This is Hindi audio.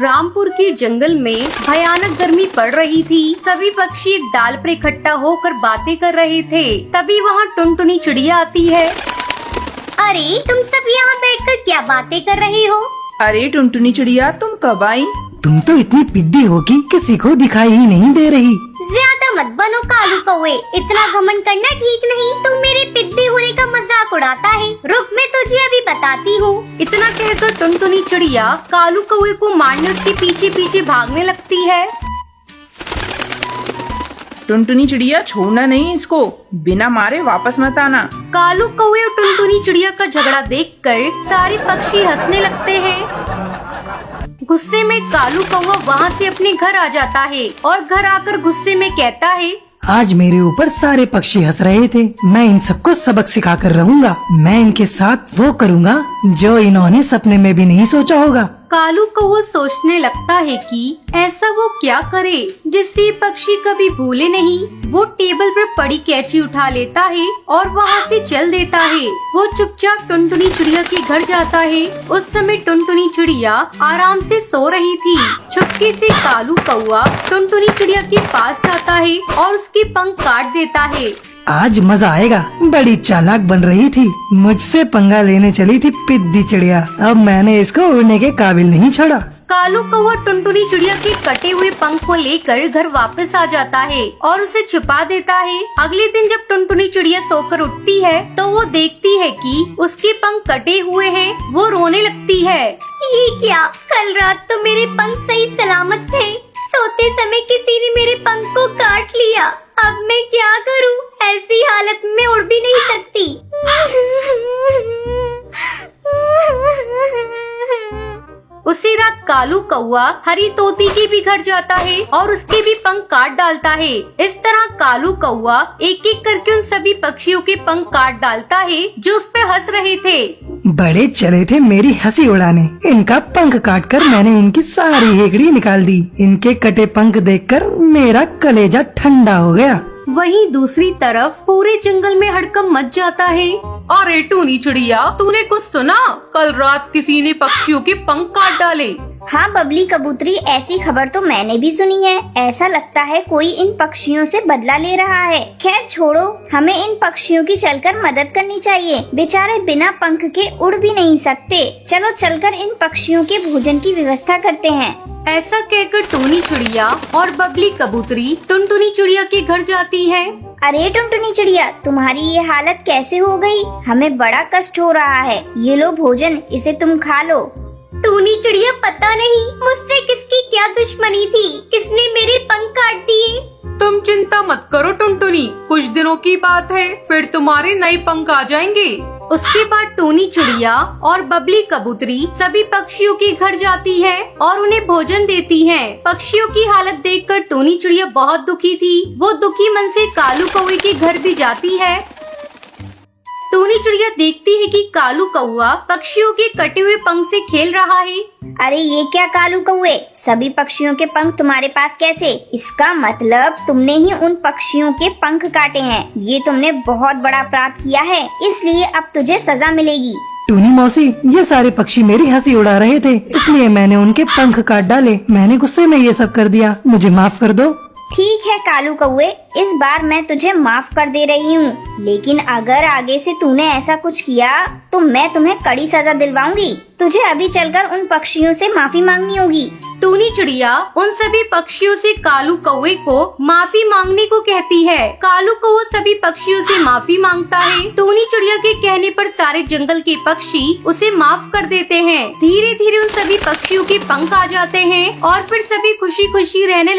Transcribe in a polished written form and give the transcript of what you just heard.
रामपुर के जंगल में भयानक गर्मी पड़ रही थी। सभी पक्षी एक डाल पर इकट्ठा होकर बातें कर रहे थे। तभी वहाँ टुनटुनी चिड़िया आती है। अरे तुम सब यहाँ बैठकर क्या बातें कर रही हो? अरे टुनटुनी चिड़िया, तुम कब आई? तुम तो इतनी पिद्दी हो कि किसी को दिखाई ही नहीं दे रही। ज्यादा मत बनो कालू कौवे, इतना घमंड करना ठीक नहीं। तू मेरे पिद्दी होने का मजाक उड़ाता है। रुक, मैं तुझे अभी बताती हूँ। इतना कहकर टुनटुनी चिड़िया कालू कौवे को मारने उसके पीछे पीछे भागने लगती है। टुनटुनी चिड़िया, छोड़ना नहीं इसको, बिना मारे वापस मत आना। कालू कौवे और टुनटुनी चिड़िया का झगड़ा देखकर सारे पक्षी हंसने लगते हैं। गुस्से में कालू कौवा वहाँ से अपने घर आ जाता है और घर आकर गुस्से में कहता है, आज मेरे ऊपर सारे पक्षी हंस रहे थे। मैं इन सबको सबक सिखा कर रहूंगा। मैं इनके साथ वो करूंगा जो इन्होंने सपने में भी नहीं सोचा होगा। कालू कौवा सोचने लगता है कि ऐसा वो क्या करे जिससे पक्षी कभी भूले नहीं। वो टेबल पर पड़ी कैंची उठा लेता है और वहाँ से चल देता है। वो चुपचाप टुनटुनी चिड़िया के घर जाता है। उस समय टुनटुनी चिड़िया आराम से सो रही थी। चुपके से कालू कौवा टुनटुनी चिड़िया के पास जाता है और उसके पंख काट देता है। आज मजा आएगा। बड़ी चालाक बन रही थी, मुझसे पंगा लेने चली थी पिद्दी चिड़िया। अब मैंने इसको उड़ने के काबिल नहीं छोड़ा। कालू कौवा टुनटुनी चिड़िया के कटे हुए पंख को लेकर घर वापस आ जाता है और उसे छुपा देता है। अगले दिन जब टुनटुनी चिड़िया सोकर उठती है तो वो देखती है कि उसके पंख कटे हुए हैं। वो रोने लगती है। ये क्या? कल रात तो मेरे पंख सही सलामत थे। सोते समय किसी ने मेरे पंख को काट लिया। अब मैं क्या करूं? ऐसी हालत में उड़ भी नहीं सकती। उसी रात कालू कौवा हरी तोती के भी घर जाता है और उसके भी पंख काट डालता है। इस तरह कालू कौवा एक एक करके उन सभी पक्षियों के पंख काट डालता है जो उस पे हंस रहे थे। बड़े चले थे मेरी हंसी उड़ाने। इनका पंख काटकर मैंने इनकी सारी हेकड़ी निकाल दी। इनके कटे पंख देखकर मेरा कलेजा ठंडा हो गया। वहीं दूसरी तरफ पूरे जंगल में हड़कंप मच जाता है। अरे टूनी चिड़िया, तूने कुछ सुना? कल रात किसी ने पक्षियों के पंख काट डाले। हाँ बबली कबूतरी, ऐसी खबर तो मैंने भी सुनी है। ऐसा लगता है कोई इन पक्षियों से बदला ले रहा है। खैर छोड़ो, हमें इन पक्षियों की चलकर मदद करनी चाहिए। बेचारे बिना पंख के उड़ भी नहीं सकते। चलो चलकर इन पक्षियों के भोजन की व्यवस्था करते हैं। ऐसा कहकर टूनी चिड़िया और बबली कबूतरी टुनटुनी चिड़िया के घर जाती है। अरे टुनटुनी चिड़िया, तुम्हारी ये हालत कैसे हो गई? हमें बड़ा कष्ट हो रहा है। ये लो भोजन, इसे तुम खा लो। टूनी चिड़िया, पता नहीं मुझसे किसकी क्या दुश्मनी थी, किसने मेरे पंख काट दिए। तुम चिंता मत करो टुनटुनी, कुछ दिनों की बात है, फिर तुम्हारे नए पंख आ जाएंगे। उसके बाद टूनी चिड़िया और बबली कबूतरी सभी पक्षियों के घर जाती है और उन्हें भोजन देती है। पक्षियों की हालत देखकर टूनी चिड़िया बहुत दुखी थी। वो दुखी मन से कालू कौवे के घर भी जाती है। टूनी चिड़िया देखती है कि कालू कौवा पक्षियों के कटे हुए पंख से खेल रहा है। अरे ये क्या कालू कौवे, सभी पक्षियों के पंख तुम्हारे पास कैसे? इसका मतलब तुमने ही उन पक्षियों के पंख काटे हैं। ये तुमने बहुत बड़ा अपराध किया है, इसलिए अब तुझे सजा मिलेगी। टूनी मौसी, ये सारे पक्षी मेरी हंसी उड़ा रहे थे, इसलिए मैंने उनके पंख काट डाले। मैंने गुस्से में ये सब कर दिया, मुझे माफ कर दो। ठीक है कालू कौवे, इस बार मैं तुझे माफ कर दे रही हूँ, लेकिन अगर आगे से तूने ऐसा कुछ किया तो मैं तुम्हें कड़ी सजा दिलवाऊंगी। तुझे अभी चलकर उन पक्षियों से माफी मांगनी होगी। टूनी चिड़िया उन सभी पक्षियों से कालू कौवे को माफी मांगने को कहती है। कालू कौवा सभी पक्षियों से माफी मांगता है। टूनी चिड़िया के कहने पर सारे जंगल के पक्षी उसे माफ कर देते हैं। धीरे धीरे उन सभी पक्षियों के पंख आ जाते हैं और फिर सभी खुशी खुशी रहने